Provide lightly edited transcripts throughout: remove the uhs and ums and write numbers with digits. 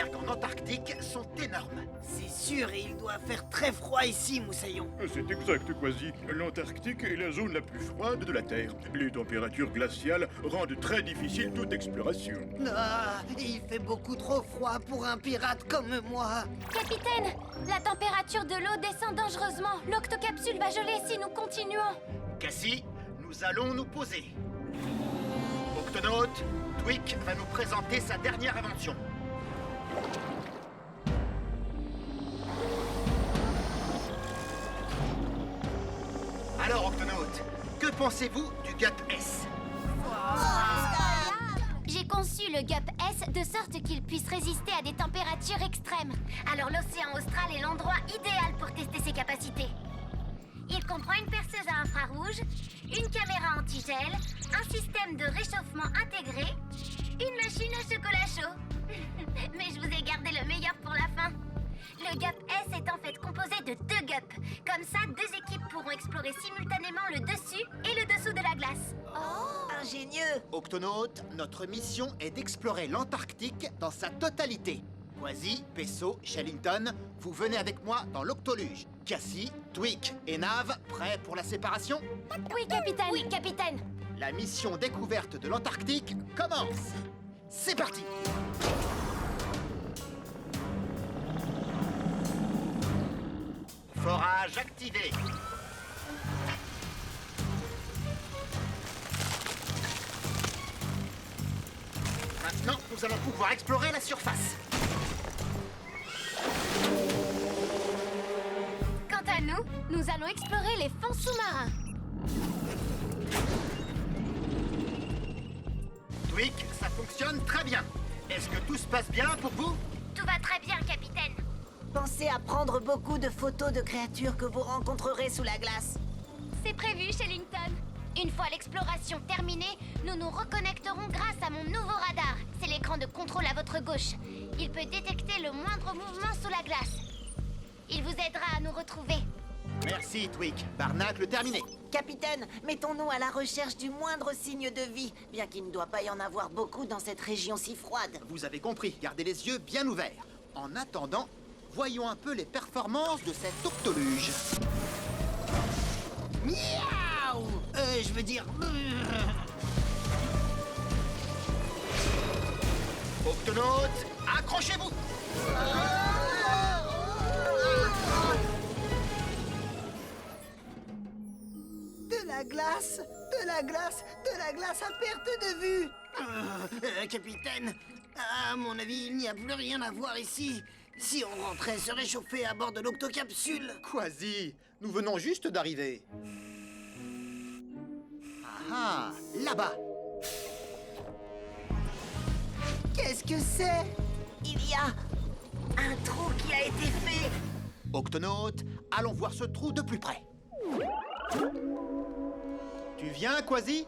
icebergs en Antarctique sont énormes. C'est sûr, et il doit faire très froid ici, Moussaillon. C'est exact, Quasi. L'Antarctique est la zone la plus froide de la Terre. Les températures glaciales rendent très difficile toute exploration. Ah, il fait beaucoup trop froid pour un pirate comme moi. Capitaine, la température de l'eau descend dangereusement. L'octocapsule va geler si nous continuons. Cassie, nous allons nous poser. Octonaute, Tweak va nous présenter sa dernière invention. Alors, Octonaute, que pensez-vous du GUP S? J'ai conçu le GUP S de sorte qu'il puisse résister à des températures extrêmes. Alors l'océan austral est l'endroit idéal pour tester ses capacités. Il comprend une perceuse à infrarouge, une caméra anti-gel, un système de réchauffement intégré, une machine au chocolat chaud. Mais je vous ai gardé le meilleur pour la fin. Le GUP S est en fait composé de 2 GUP. Comme ça, 2 équipes pourront explorer simultanément le dessus et le dessous de la glace. Ingénieux. Octonaute, notre mission est d'explorer l'Antarctique dans sa totalité. Quasi, Pesso, Shellington, vous venez avec moi dans l'Octoluge. Cassie, Tweak et Nav, prêts pour la séparation? Oui, capitaine. Oui, capitaine. La mission découverte de l'Antarctique commence. C'est parti! Forage activé. Maintenant, nous allons pouvoir explorer la surface. Quant à nous, nous allons explorer les fonds sous-marins. Tweak, ça fonctionne très bien. Est-ce que tout se passe bien pour vous? Tout va très bien, capitaine. Pensez à prendre beaucoup de photos de créatures que vous rencontrerez sous la glace. C'est prévu, Shellington. Une fois l'exploration terminée, nous nous reconnecterons grâce à mon nouveau radar. C'est l'écran de contrôle à votre gauche. Il peut détecter le moindre mouvement sous la glace. Il vous aidera à nous retrouver. Merci, Tweak. Barnacle terminé. Capitaine, mettons-nous à la recherche du moindre signe de vie, bien qu'il ne doit pas y en avoir beaucoup dans cette région si froide. Vous avez compris, gardez les yeux bien ouverts. En attendant, voyons un peu les performances de cet octoluge. Miaou! Je veux dire... Octonautes, accrochez-vous! De la glace! De la glace! De la glace à perte de vue! Capitaine, à mon avis, il n'y a plus rien à voir ici. Si on rentrait se réchauffer à bord de l'octocapsule. Quasi, nous venons juste d'arriver. Ah, là-bas. Qu'est-ce que c'est? Il y a un trou qui a été fait. Octonautes, allons voir ce trou de plus près. Tu viens, Quasi?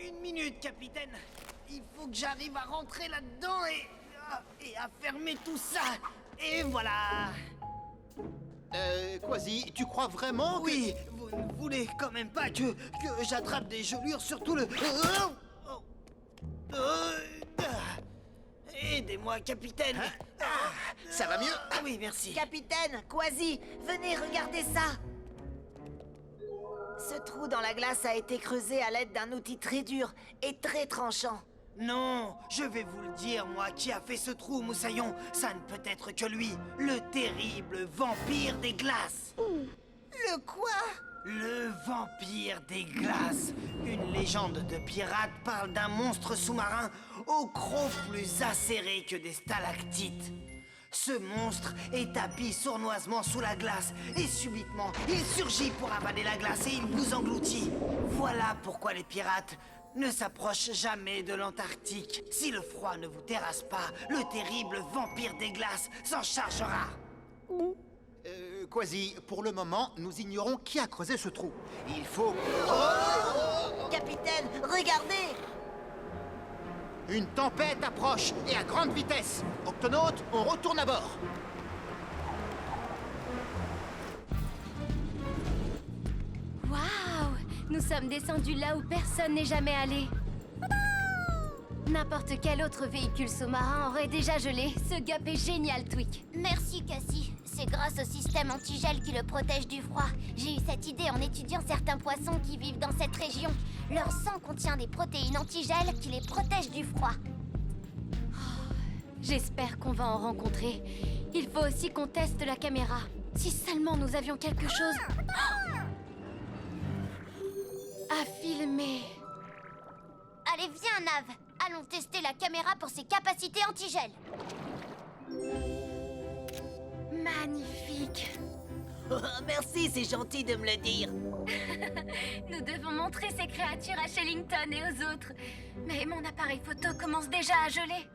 Une minute, capitaine. Il faut que j'arrive à rentrer là-dedans et à fermer tout ça. Et voilà. Quasi, tu crois vraiment que... Oui, vous ne voulez quand même pas que j'attrape des gelures sur tout le... Aidez-moi, capitaine. Ça va mieux? Oui, merci. Capitaine, Quasi, venez regarder ça. Ce trou dans la glace a été creusé à l'aide d'un outil très dur et très tranchant. Non, je vais vous le dire, moi, qui a fait ce trou, Moussaillon. Ça ne peut être que lui, le terrible vampire des glaces. Le quoi? Le vampire des glaces. Une légende de pirate parle d'un monstre sous-marin au croc plus acéré que des stalactites. Ce monstre est tapi sournoisement sous la glace et subitement, il surgit pour avaler la glace et il vous engloutit. Voilà pourquoi les pirates ne s'approchent jamais de l'Antarctique. Si le froid ne vous terrasse pas, le terrible vampire des glaces s'en chargera. Quasi, pour le moment, nous ignorons qui a creusé ce trou. Il faut... Capitaine, regardez! Une tempête approche et à grande vitesse. Octonautes, on retourne à bord. Waouh! Nous sommes descendus là où personne n'est jamais allé. N'importe quel autre véhicule sous-marin aurait déjà gelé. Ce gap est génial, Tweak. Merci, Cassie. C'est grâce au système antigel qui le protège du froid. J'ai eu cette idée en étudiant certains poissons qui vivent dans cette région. Leur sang contient des protéines antigel qui les protègent du froid. J'espère qu'on va en rencontrer. Il faut aussi qu'on teste la caméra. Si seulement nous avions quelque chose à filmer. Allez, viens, Nav. Allons tester la caméra pour ses capacités antigel. Magnifique. Oh, merci, c'est gentil de me le dire. Nous devons montrer ces créatures à Shellington et aux autres. Mais mon appareil photo commence déjà à geler.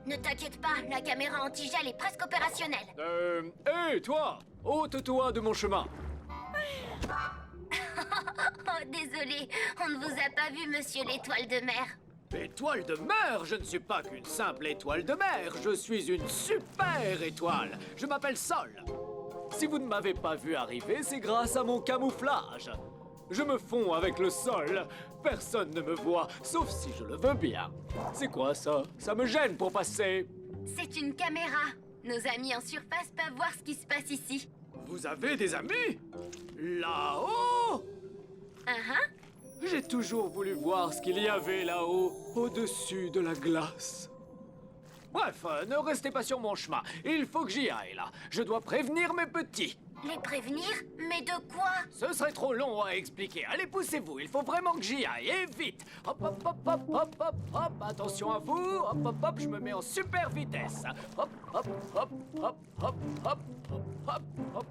Ne t'inquiète pas, la caméra antigel est presque opérationnelle. Hé, toi! Ôte-toi de mon chemin! Oh, désolé, on ne vous a pas vu, monsieur l'étoile de mer. Étoile de mer? Je ne suis pas qu'une simple étoile de mer, je suis une super étoile. Je m'appelle Sol. Si vous ne m'avez pas vu arriver, c'est grâce à mon camouflage. Je me fonds avec le sol. Personne ne me voit, sauf si je le veux bien. C'est quoi ça? Ça me gêne pour passer. C'est une caméra. Nos amis en surface peuvent voir ce qui se passe ici. Vous avez des amis? Là-haut? J'ai toujours voulu voir ce qu'il y avait là-haut, au-dessus de la glace. Bref, ne restez pas sur mon chemin. Il faut que j'y aille, là. Je dois prévenir mes petits. Les prévenir? Mais de quoi? Ce serait trop long à expliquer. Allez, poussez-vous. Il faut vraiment que j'y aille. Et vite. Hop, hop, hop, hop, hop, hop, hop. Attention à vous. Hop, hop, hop. Je me mets en super vitesse. Hop, hop, hop, hop, hop, hop, hop, hop.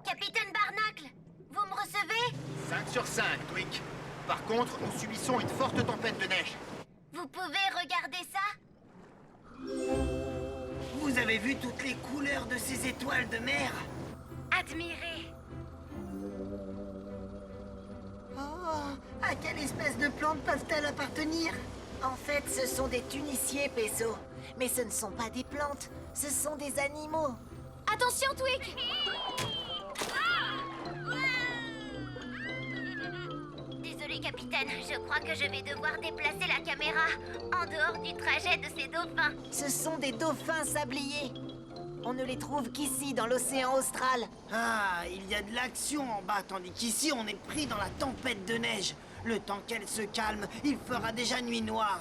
Capitaine Barnacle, vous me recevez? 5 sur 5, Tweak. Par contre, nous subissons une forte tempête de neige. Vous pouvez regarder ça? Vous avez vu toutes les couleurs de ces étoiles de mer? Admirez. Oh, à quelle espèce de plantes peuvent-elles appartenir? En fait, ce sont des tuniciers, Peso. Mais ce ne sont pas des plantes, ce sont des animaux. Attention, Tweak! Désolé, capitaine. Je crois que je vais devoir déplacer la caméra en dehors du trajet de ces dauphins. Ce sont des dauphins sabliers. On ne les trouve qu'ici, dans l'océan austral. Ah, il y a de l'action en bas, tandis qu'ici, on est pris dans la tempête de neige. Le temps qu'elle se calme, il fera déjà nuit noire.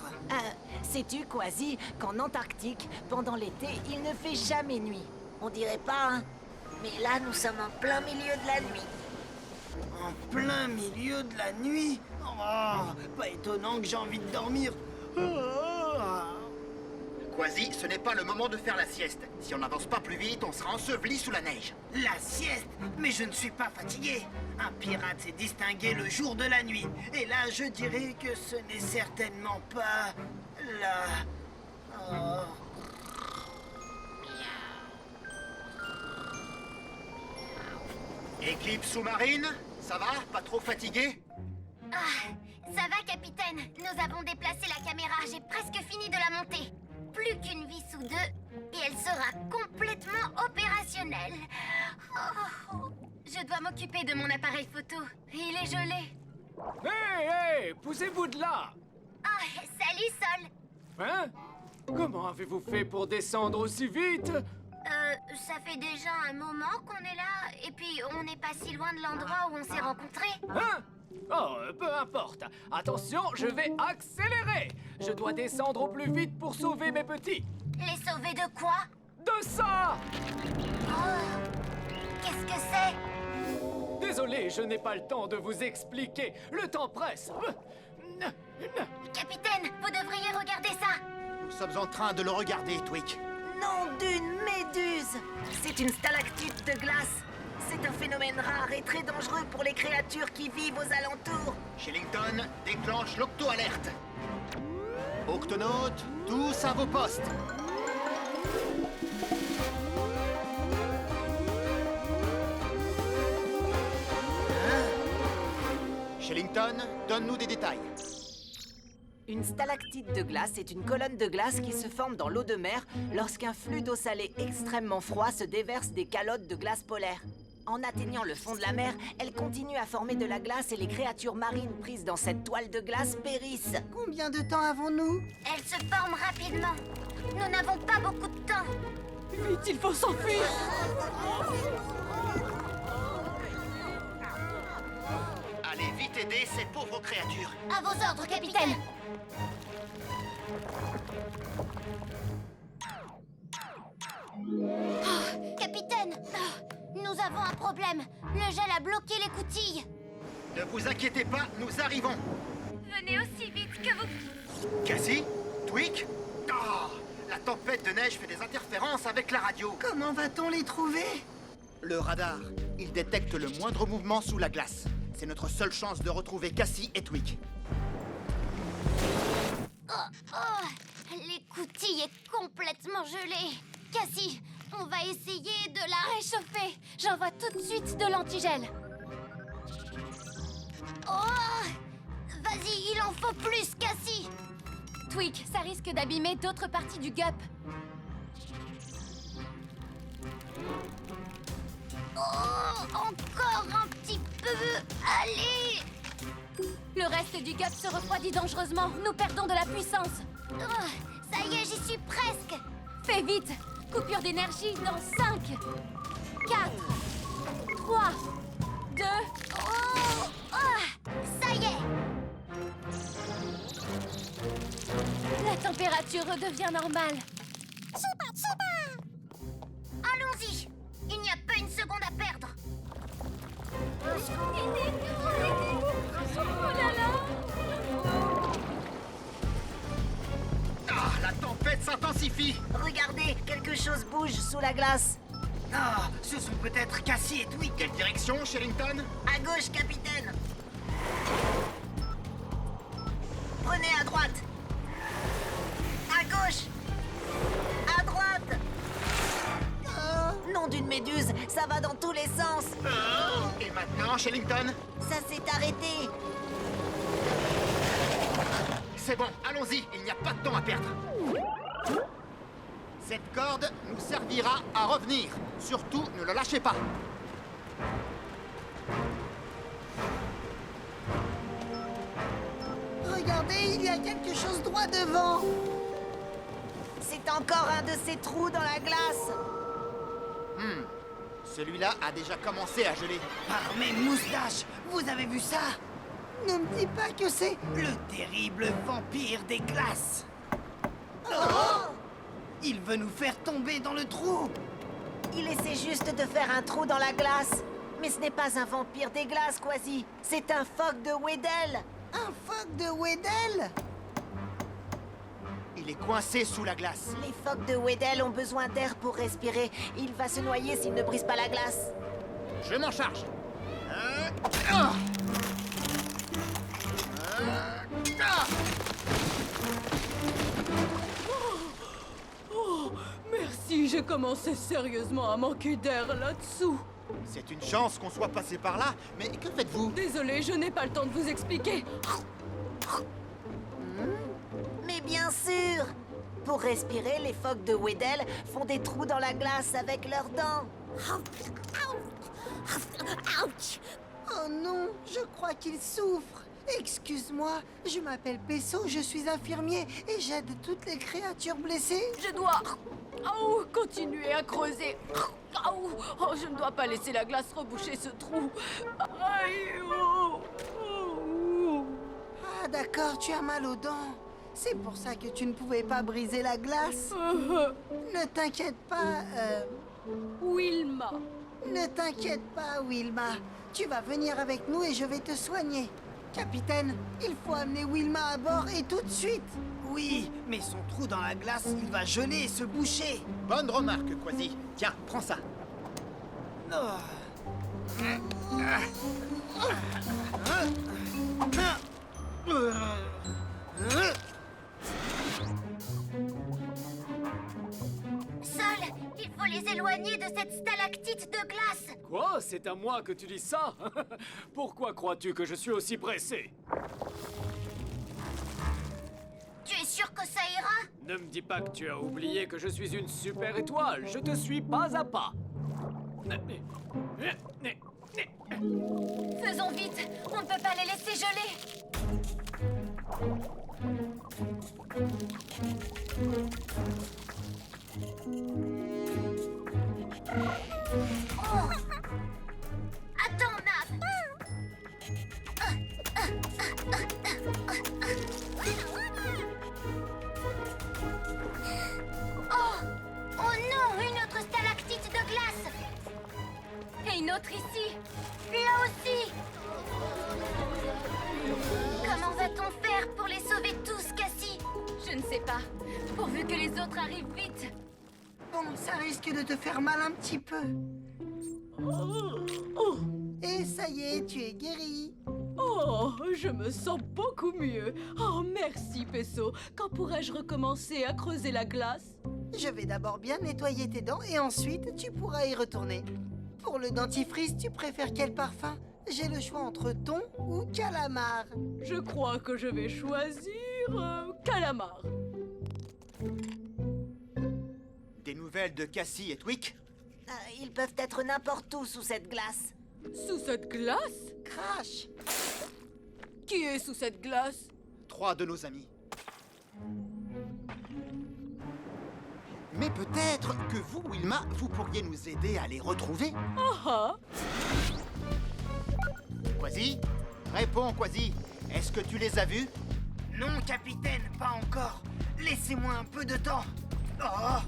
Sais-tu, Quasi, qu'en Antarctique, pendant l'été, il ne fait jamais nuit. On dirait pas, hein? Mais là, nous sommes en plein milieu de la nuit. En plein milieu de la nuit? Oh, pas étonnant que j'ai envie de dormir. Quasi, ce n'est pas le moment de faire la sieste. Si on n'avance pas plus vite, on sera enseveli sous la neige. La sieste? Mais je ne suis pas fatigué. Un pirate s'est distingué le jour de la nuit. Et là, je dirais que ce n'est certainement pas... la... Équipe sous-marine, ça va? Pas trop fatigué? Ah, ça va, capitaine. Nous avons déplacé la caméra. J'ai presque fini de la monter. Plus qu'une vis ou deux, et elle sera complètement opérationnelle. Oh, je dois m'occuper de mon appareil photo. Il est gelé. Hé, hé, poussez-vous de là! Ah, salut, Sol. Hein? Comment avez-vous fait pour descendre aussi vite? Ça fait déjà un moment qu'on est là, et puis on n'est pas si loin de l'endroit où on s'est rencontrés. Hein? Oh, peu importe. Attention, je vais accélérer. Je dois descendre au plus vite pour sauver mes petits. Les sauver de quoi? De ça! Oh, qu'est-ce que c'est? Désolé, je n'ai pas le temps de vous expliquer. Le temps presse. Capitaine, vous devriez regarder ça. Nous sommes en train de le regarder, Tweak. Nom d'une méduse! C'est une stalactite de glace. C'est un phénomène rare et très dangereux pour les créatures qui vivent aux alentours. Shellington, déclenche l'octo-alerte. Octonautes, tous à vos postes. Shellington, donne-nous des détails. Une stalactite de glace est une colonne de glace qui se forme dans l'eau de mer lorsqu'un flux d'eau salée extrêmement froid se déverse des calottes de glace polaire. En atteignant le fond de la mer, elle continue à former de la glace et les créatures marines prises dans cette toile de glace périssent. Combien de temps avons-nous? Elle se forme rapidement. Nous n'avons pas beaucoup de temps. Vite, il faut s'enfuir. Allez vite aider ces pauvres créatures. À vos ordres, capitaine. Capitaine, nous avons un problème. Le gel a bloqué l'écoutille. Ne vous inquiétez pas, nous arrivons. Venez aussi vite que vous... Cassie? Tweak? Ah, la tempête de neige fait des interférences avec la radio. Comment va-t-on les trouver? Le radar, il détecte le moindre mouvement sous la glace. C'est notre seule chance de retrouver Cassie et Tweak. L'écoutille est complètement gelée. Cassie, on va essayer de la réchauffer. J'envoie tout de suite de l'antigel. Oh! Vas-y, il en faut plus, Cassie. Tweak, ça risque d'abîmer d'autres parties du gup. Oh, encore un petit peu. Allez! Le reste du gup se refroidit dangereusement. Nous perdons de la puissance. Oh, ça y est, j'y suis presque. Fais vite. Coupure d'énergie dans 5, 4, 3, 2... Oh, oh, ça y est. La température redevient normale. Super, super. Allons-y. Il n'y a pas une seconde à perdre. Aidez-nous, aidez-nous. Oh là là. Ah, la tempête s'intensifie. Regardez, quelque chose bouge sous la glace. Ah, ce sont peut-être Cassie et Tweak. Quelle direction, Shellington? À gauche, capitaine. Prenez à droite. À gauche. À droite. Oh, nom d'une méduse, ça va dans tous les sens. Et maintenant, Shellington? Ça s'est arrêté. C'est bon, allons-y, il n'y a pas de temps à perdre. Cette corde nous servira à revenir. Surtout, ne la lâchez pas. Regardez, il y a quelque chose droit devant. C'est encore un de ces trous dans la glace. Celui-là a déjà commencé à geler. Par mes moustaches, vous avez vu ça? Ne me dis pas que c'est le terrible vampire des glaces. Oh! Il veut nous faire tomber dans le trou. Il essaie juste de faire un trou dans la glace. Mais ce n'est pas un vampire des glaces, Quasi. C'est un phoque de Weddell. Un phoque de Weddell? Il est coincé sous la glace. Les phoques de Weddell ont besoin d'air pour respirer. Il va se noyer s'il ne brise pas la glace. Je m'en charge. Oh, merci, j'ai commencé sérieusement à manquer d'air là-dessous. C'est une chance qu'on soit passé par là, mais que faites-vous? Désolée, je n'ai pas le temps de vous expliquer. Mais bien sûr! Pour respirer, les phoques de Weddell font des trous dans la glace avec leurs dents. Oh non, je crois qu'il souffre. Excuse-moi, je m'appelle Pesso, je suis infirmier et j'aide toutes les créatures blessées. Je dois continuer à creuser. Oh, je ne dois pas laisser la glace reboucher ce trou. Aïe, Ah d'accord, tu as mal aux dents. C'est pour ça que tu ne pouvais pas briser la glace. Ne t'inquiète pas, Wilma. Ne t'inquiète pas, Wilma. Tu vas venir avec nous et je vais te soigner. Capitaine, il faut amener Wilma à bord et tout de suite. Oui, mais son trou dans la glace, il va geler et se boucher. Bonne remarque, Quasi. Tiens, prends ça. Sol, il faut les éloigner de cette stalactite de glace. Quoi? C'est à moi que tu dis ça? Pourquoi crois-tu que je suis aussi pressé? Tu es sûr que ça ira? Ne me dis pas que tu as oublié que je suis une super étoile. Je te suis pas à pas. Faisons vite, on ne peut pas les laisser geler. Oh. Attends, Nav. Oh! Oh non, une autre stalactite de glace! Et une autre ici! Là aussi! Comment va-t-on faire pour les sauver tous, Cassie? Je ne sais pas. Pourvu que les autres arrivent vite. Bon, ça risque de te faire mal un petit peu. Et ça y est, tu es guéri. Oh, je me sens beaucoup mieux. Oh, merci, Pesso. Quand pourrais-je recommencer à creuser la glace? Je vais d'abord bien nettoyer tes dents et ensuite tu pourras y retourner. Pour le dentifrice, tu préfères quel parfum? J'ai le choix entre thon ou calamar. Je crois que je vais choisir calamar. Des nouvelles de Cassie et Twick? Ils peuvent être n'importe où sous cette glace. Sous cette glace? Crash! Qui est sous cette glace? 3 de nos amis. Mais peut-être que vous, Wilma, vous pourriez nous aider à les retrouver? Ah! Quasi? Réponds, Quasi. Est-ce que tu les as vus? Non, capitaine, pas encore. Laissez-moi un peu de temps. Oh!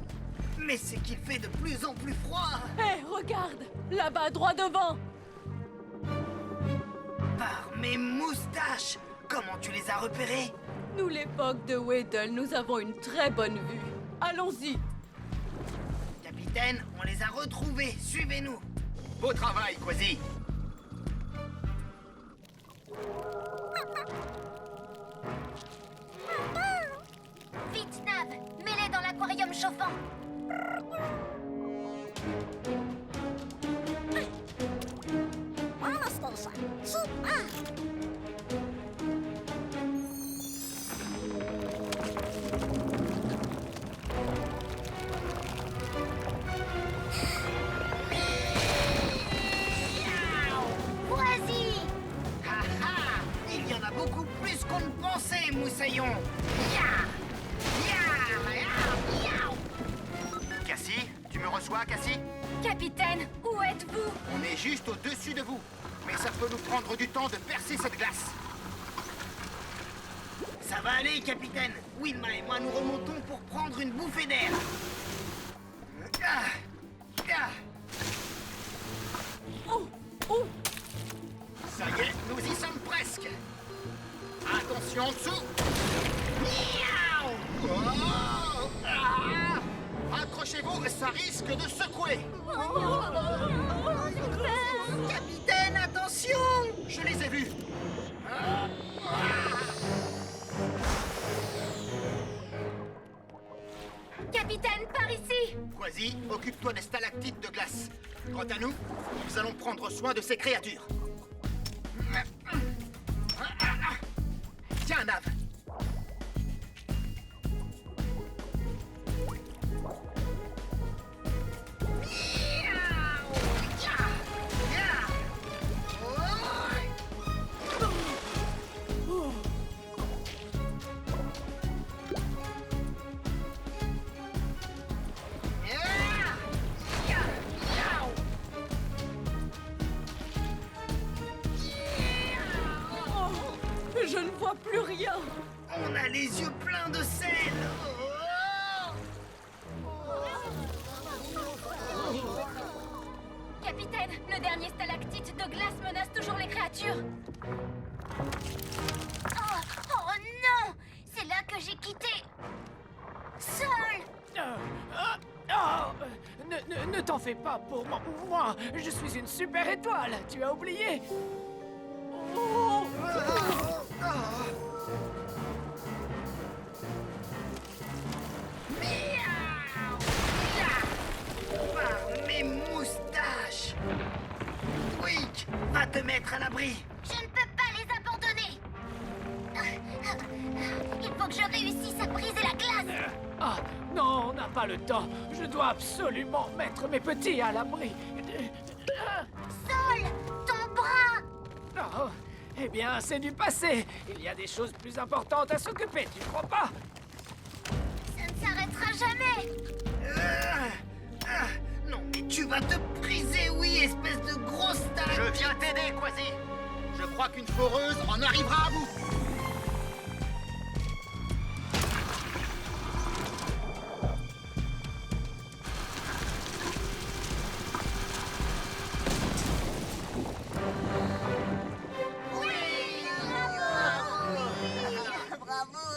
Mais c'est qu'il fait de plus en plus froid. Hé, regarde! Là-bas, droit devant! Par mes moustaches! Comment tu les as repérés? Nous, l'époque de Weddle, nous avons une très bonne vue. Allons-y! Capitaine, on les a retrouvés. Suivez-nous. Beau travail, Quasi. Vite, Nav, mets-les dans l'aquarium chauffant. Vas-y! Ha ha! Il y en a beaucoup plus qu'on ne pensait, Moussaillon. Cassie, tu me reçois, Cassie? Capitaine, où êtes-vous? On est juste au-dessus de vous. Mais ça peut nous prendre du temps de percer cette glace. Ça va aller, capitaine. Wilma et moi, nous remontons pour prendre une bouffée d'air. Oh! Ça y est, nous y sommes presque. Attention en dessous. Miaou! Oh! Ah! Accrochez-vous, ça risque de secouer. Capitaine, attention! Je les ai vus. Capitaine, par ici! Quasi, occupe-toi des stalactites de glace. Quant à nous, nous allons prendre soin de ces créatures. Tiens, Nav. Je ne vois plus rien! On a les yeux pleins de sel. Capitaine, le dernier stalactite de glace menace toujours les créatures. Oh non! C'est là que j'ai quitté. Sol! Ne t'en fais pas pour moi. Je suis une super étoile. Tu as oublié? Oh! Par mes moustaches. Twick, va te mettre à l'abri. Je ne peux pas les abandonner. Il faut que je réussisse à briser la glace. Ah, non, on n'a pas le temps. Je dois absolument mettre mes petits à l'abri. Sol! Ton bras! Oh, eh bien, c'est du passé. Il y a des choses plus importantes à s'occuper, tu crois pas? Ça ne s'arrêtera jamais! Non, mais tu vas te briser, oui, espèce de grosse Je stalactite. viens t'aider, Quasi. Je crois qu'une foreuse en arrivera à bout.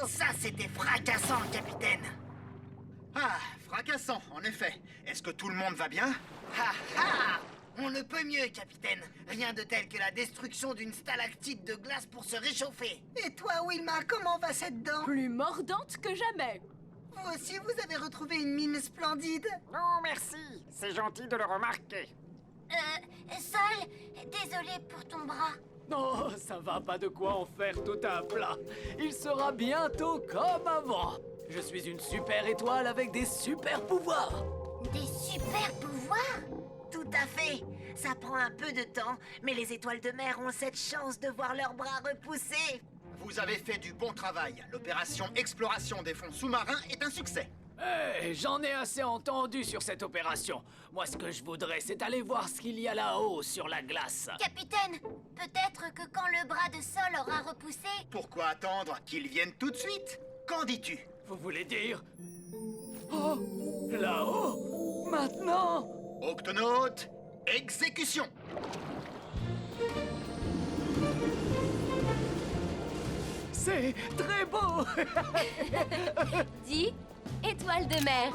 Ça, c'était fracassant, capitaine. Ah, fracassant, en effet. Est-ce que tout le monde va bien? Ha ha! On ne peut mieux, capitaine. Rien de tel que la destruction d'une stalactite de glace pour se réchauffer. Et toi, Wilma, comment va cette dent? Plus mordante que jamais. Vous aussi, vous avez retrouvé une mine splendide. Non, merci. C'est gentil de le remarquer. Sol, désolé pour ton bras. Non, ça va, pas de quoi en faire tout un plat. Il sera bientôt comme avant. Je suis une super étoile avec des super pouvoirs. Des super pouvoirs? Tout à fait. Ça prend un peu de temps, mais les étoiles de mer ont cette chance de voir leurs bras repoussés. Vous avez fait du bon travail. L'opération exploration des fonds sous-marins est un succès. Eh, j'en ai assez entendu sur cette opération. Moi, ce que je voudrais, c'est aller voir ce qu'il y a là-haut sur la glace. Capitaine, peut-être que quand le bras de Sol aura repoussé... Pourquoi attendre qu'ils viennent tout de suite? Qu'en dis-tu? Vous voulez dire... Oh, là-haut? Maintenant? Octonaute, exécution! C'est très beau. Dis, étoile de mer,